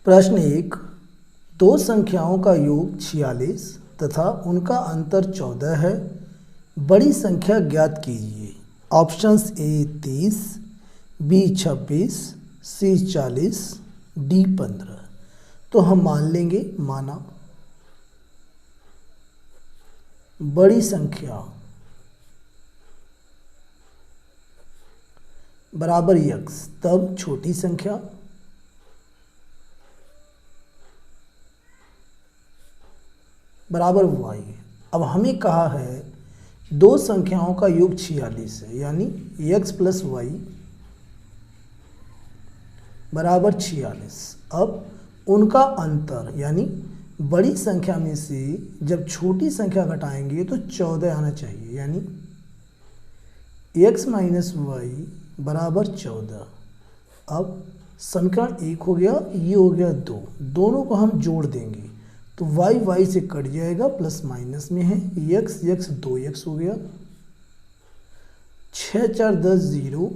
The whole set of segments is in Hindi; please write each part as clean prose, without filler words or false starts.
प्रश्न 1, दो संख्याओं का योग 46 तथा उनका अंतर 14 है। बड़ी संख्या ज्ञात कीजिए। Options A 30, B 26, C 40, D 15। तो हम मान लेंगे, माना बड़ी संख्या बराबर x, तब छोटी संख्या बराबर y। अब हमें कहा है दो संख्याओं का योग 46 है, यानी x प्लस वाई बराबर 46। अब उनका अंतर, यानी बड़ी संख्या में से जब छोटी संख्या घटाएंगे तो 14 आना चाहिए, यानी x माइनस वाई बराबर 14। अब समीकरण 1 हो गया, ये हो गया 2, दोनों को हम जोड़ देंगे तो y से कट जाएगा, प्लस माइनस में है, x 2x हो गया, 6 4 10 0,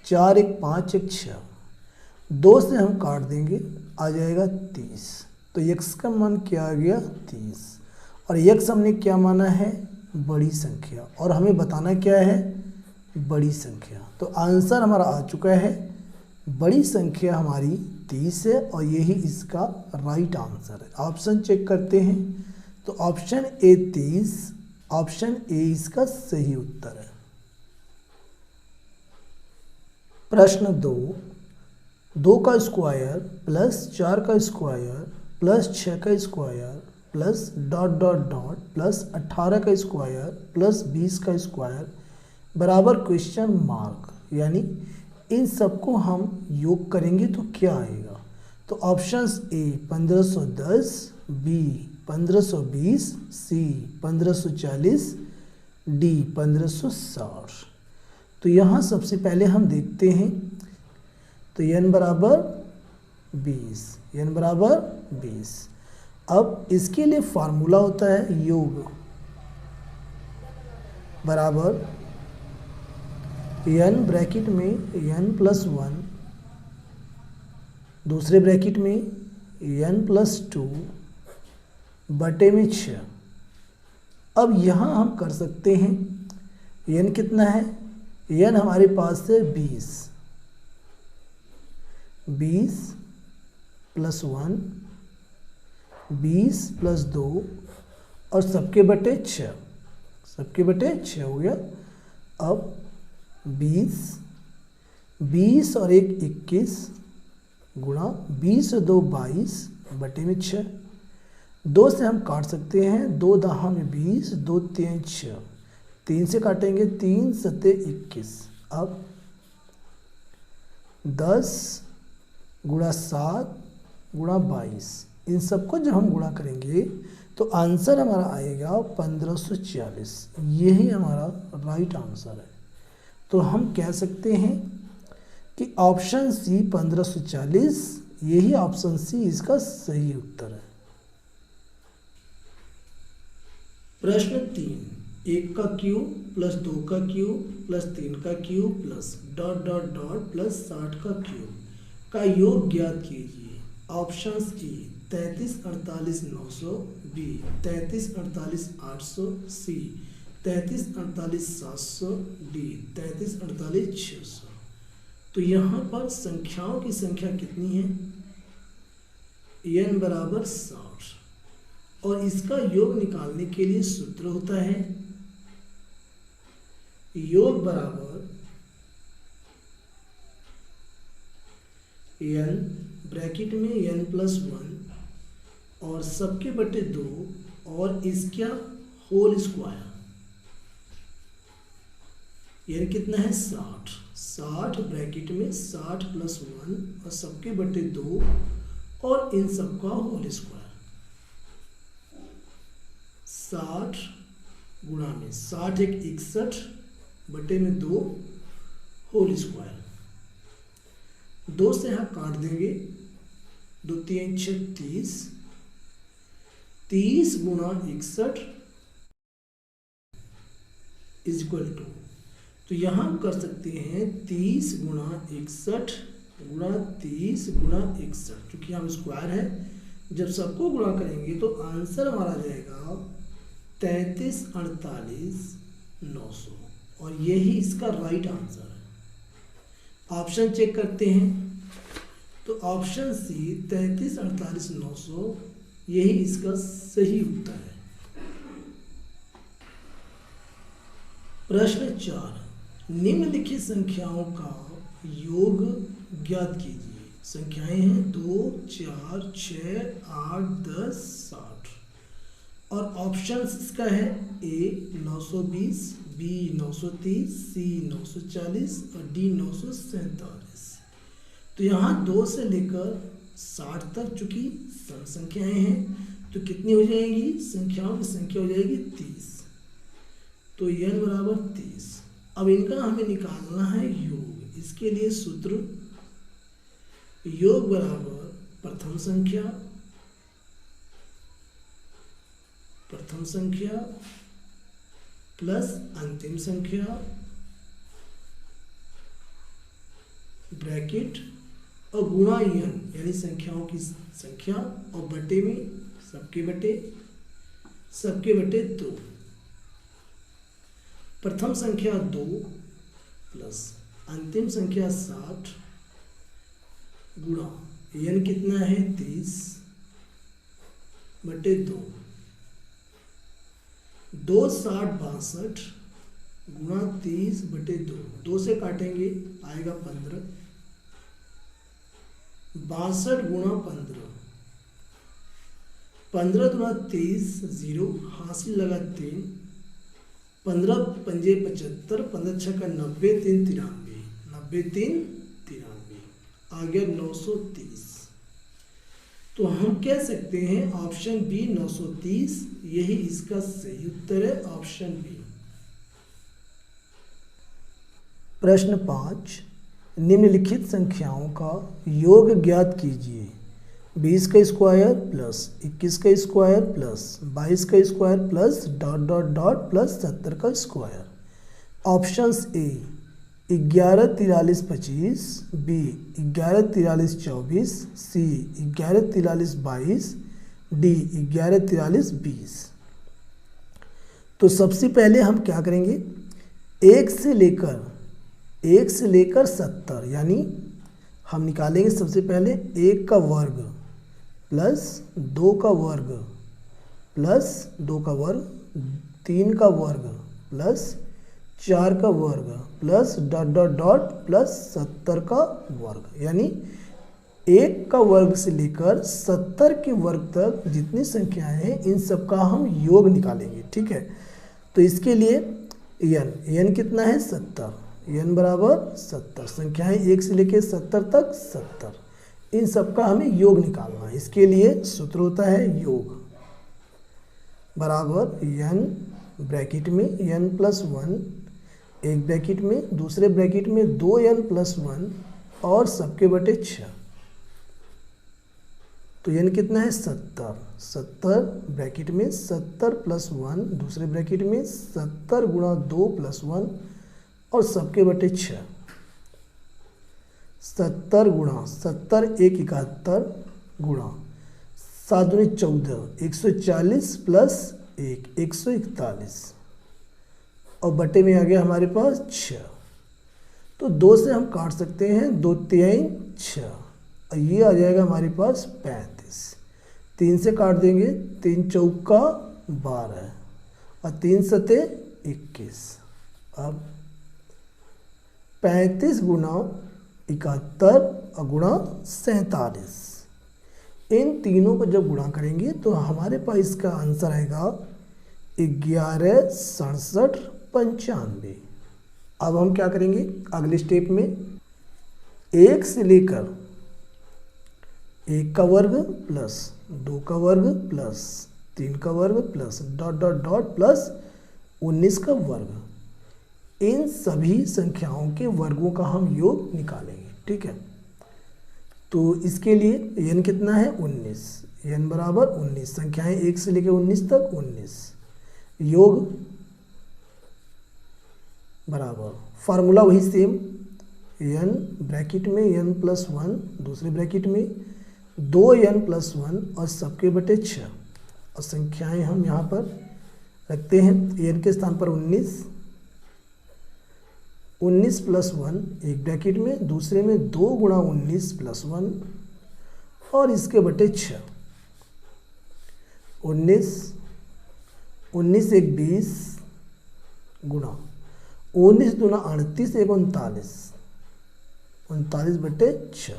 4 1 5 1 6, 2 से हम काट देंगे, आ जाएगा 30। तो x का मान क्या आ गया 30, और x हमने क्या माना है बड़ी संख्या, और हमें बताना क्या है बड़ी संख्या। तो आंसर हमारा आ चुका है, बड़ी संख्या हमारी 30 है और यही इसका राइट आंसर है। ऑप्शन चेक करते हैं तो ऑप्शन ए 30, ऑप्शन ए इसका सही उत्तर है। प्रश्न 2, 2 का स्क्वायर प्लस 4 का स्क्वायर प्लस 6 का square plus dot dot dot plus 18 का स्क्वायर प्लस 20 का स्क्वायर बराबर क्वेश्चन मार्क, यानी इन सबको हम योग करेंगे तो क्या आएगा। तो options A 1510, B 1520, C 1540, D 1560। तो यहाँ सबसे पहले हम देखते हैं, तो n बराबर 20, n बराबर 20। अब इसके लिए फार्मूला होता है योग बराबर n ब्रैकेट में n प्लस 1, दूसरे ब्रैकेट में n प्लस 2 बटे में 6। अब यहाँ हम कर सकते हैं, n कितना है, n हमारे पास है 20, 20 प्लस 1, 20 प्लस 2 और सबके बटे 6, सबके बटे 6 हो गया। अब 20 और 1 21 गुणा 20 और 2 22 बटे में 6। 2 से हम काट सकते हैं, 2 दहा में 20, 2 3 6, 3 से काटेंगे 3 सत्ते 21। अब 10 गुणा 7 गुणा 22, इन सबको जब हम गुणा करेंगे तो आंसर हमारा आएगा 1540। यही हमारा राइट आंसर है। तो हम कह सकते हैं कि ऑप्शन सी 1540, यही ऑप्शन सी इसका सही उत्तर है। प्रश्न 3, 1 का क्यूब प्लस 2 का क्यूब प्लस 3 का cube plus dot dot dot plus 60 का क्यूब का योग ज्ञात कीजिए। Options A 33 48 900, B 33 48 800, C 33 48 700, D 33 48 600। तो यहाँ पर संख्याओं की संख्या कितनी है, n बराबर 60, और इसका योग निकालने के लिए सूत्र होता है योग बराबर n ब्रैकेट में n प्लस 1 और सबके बटे 2 और इसका होल स्क्वायर। n कितना है 60, 60 ब्रैकेट में 60 प्लस 1 और सबके बटे 2 और इन सबका होल स्क्वायर। 60 गुणा में 60 एक 61 बटे में 2 होल स्क्वायर। 2 से हम काट देंगे, 2 3 36, 30 गुणा 61 इज इक्वल टू, तो यहाँ हम कर सकते हैं 30 गुणा 61 गुणा 30 गुणा 61, क्योंकि हम स्क्वायर है, जब सबको गुणा करेंगे तो आंसर हमारा जाएगा 33 48 900, और यही इसका राइट आंसर है। ऑप्शन चेक करते हैं, तो ऑप्शन सी 33 48 900 यही इसका सही उत्तर है। प्रश्न 4, निम्नलिखित संख्याओं का योग ज्ञात कीजिए। संख्याएं हैं 2 4 6 8 10 60, और ऑप्शंस इसका है ए 920, बी 930, सी 940 और डी 947। तो यहाँ 2 से लेकर 60 तक चूंकि सम संख्याएं हैं, तो कितनी हो जाएंगी, संख्याओं की संख्या हो जाएगी 30, तो n बराबर 30। अब इनका हमें निकालना है योग। इसके लिए सूत्र योग बराबर प्रथम संख्या प्लस अंतिम संख्या ब्रैकेट और गुणा n, यानी संख्याओं की संख्या और बटे में सबके बटे 2। प्रथम संख्या 2 प्लस अंतिम संख्या 60 गुणा n कितना है 30 बटे 2, 2 60 62 गुणा 30 बटे 2, 2 से काटेंगे आएगा 15, 62 गुणा 15, 15 गुणा 30 0, हासिल लगा 3, 15 पंजे 75, 15 छक्का 90, 3 93, 90 3 93, आ गया 930। तो हम कह सकते हैं ऑप्शन बी 930 यही इसका सही उत्तर है, ऑप्शन बी। प्रश्न 5, निम्नलिखित संख्याओं का योग ज्ञात कीजिए। 20 का स्क्वायर प्लस 21 का स्क्वायर प्लस 22 का square plus dot dot dot plus 70 का square. Options A 11 43 25, B 11 43 24, C 11 43 22, D 11 43 20। तो सबसे पहले हम क्या करेंगे, 1 से लेकर 70, यानी हम निकालेंगे सबसे पहले 1 का वर्ग प्लस 2 का वर्ग प्लस 2 का वर्ग, 3 का वर्ग प्लस 4 का वर्ग plus dot dot dot plus 70 का वर्ग, यानी 1 का वर्ग से लेकर 70 के वर्ग तक जितनी संख्याएं हैं इन सब का हम योग निकालेंगे। ठीक है, तो इसके लिए n कितना है 70, n बराबर 70, संख्याएं 1 से लेकर 70 तक 70, इन सब का हमें योग निकालना है। इसके लिए सूत्र होता है योग बराबर n ब्रैकेट में n प्लस 1, एक ब्रैकेट में, दूसरे ब्रैकेट में 2n प्लस 1 और सबके बटे 6। तो n कितना है 70, 70 ब्रैकेट में 70 प्लस 1, दूसरे ब्रैकेट में 70 गुणा 2 प्लस 1 और सबके बटे 6। 70 गुणा 70 1 71 गुणा 7 दूनी 14, 140 प्लस 1 141 और बटे में आ गया हमारे पास 6। तो 2 से हम काट सकते हैं, 2 3 6 और ये आ जाएगा हमारे पास 35। 3 से काट देंगे, 3 चौका 12 और 3 सते 21। अब 35 गुणा 71 और गुणा 47, इन तीनों को जब गुणा करेंगे तो हमारे पास इसका आंसर आएगा 11 67 95। अब हम क्या करेंगे अगले स्टेप में, 1 से लेकर 1 का वर्ग प्लस 2 का वर्ग प्लस 3 का वर्ग plus dot dot dot plus 19 का वर्ग, इन सभी संख्याओं के वर्गों का हम योग निकालेंगे। ठीक है, तो इसके लिए n कितना है 19, n बराबर 19, संख्याएं 1 से लेकर 19 तक 19, योग बराबर फार्मूला वही सेम, n ब्रैकेट में n+1 दूसरे ब्रैकेट में 2n+1 और सबके बटे 6 और संख्याएं हम यहाँ पर रखते हैं। n के स्थान पर 19 +1 एक ब्रैकेट में दूसरे में 2 गुणा 19 + 1 और इसके बटे 6 19 एक 20 गुणा 19 दूना 38 एक 39 बटे 6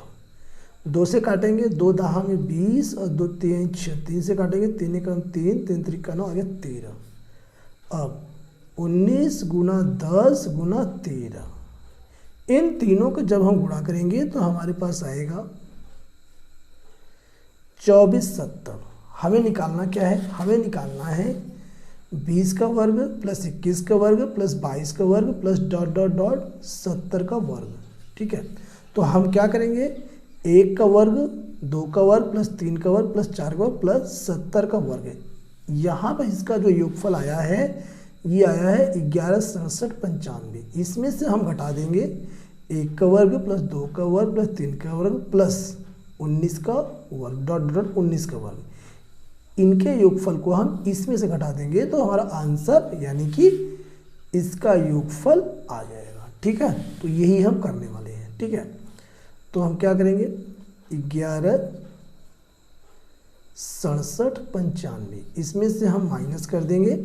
2 से काटेंगे 2 दहा में 20 और 2 3 6 3 से काटेंगे 3 एकम 3 3 त्रिका 9 आगे 13। अब 19 गुना 10 गुना 13 इन तीनों को जब हम गुणा करेंगे तो हमारे पास आएगा 2470। हमें निकालना क्या है? हमें निकालना है 20 का वर्ग प्लस 21 का वर्ग प्लस 22 का वर्ग प्लस ... 70 का वर्ग। ठीक है, तो हम क्या करेंगे 1 का वर्ग 2 का वर्ग प्लस 3 का वर्ग प्लस 4 का वर्ग प्लस 70 का वर्ग। यहाँ पर इसका जो योगफल आया है ये आया है 116795। इसमें से हम घटा देंगे 1 का वर्ग प्लस 2 का वर्ग प्लस 3 का वर्ग प्लस 19 का वर्ग ... 19 का वर्ग। इनके योगफल को हम इसमें से घटा देंगे तो हमारा आंसर यानी कि इसका योगफल आ जाएगा। ठीक है, तो यही हम करने वाले हैं। ठीक है, तो हम क्या करेंगे 116795 इसमें से हम माइनस कर देंगे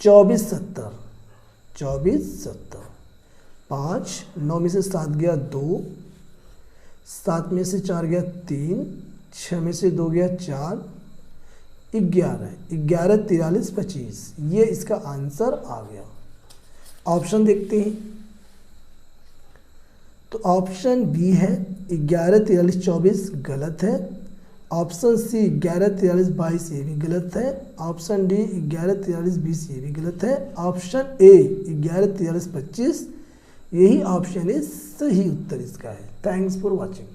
2470 5 9 में से 7 गया 2 7 में से 4 गया 3 6 में से 2 गया 4 11 43 25 ये इसका आंसर आ गया। ऑप्शन देखते हैं तो ऑप्शन बी है 11 43 24 गलत है। ऑप्शन सी 11 43 22 ये भी गलत है। ऑप्शन डी 11 43 20 ये भी गलत है। ऑप्शन ए 11 43 25 यही ऑप्शन है सही उत्तर इसका है। Thanks for watching.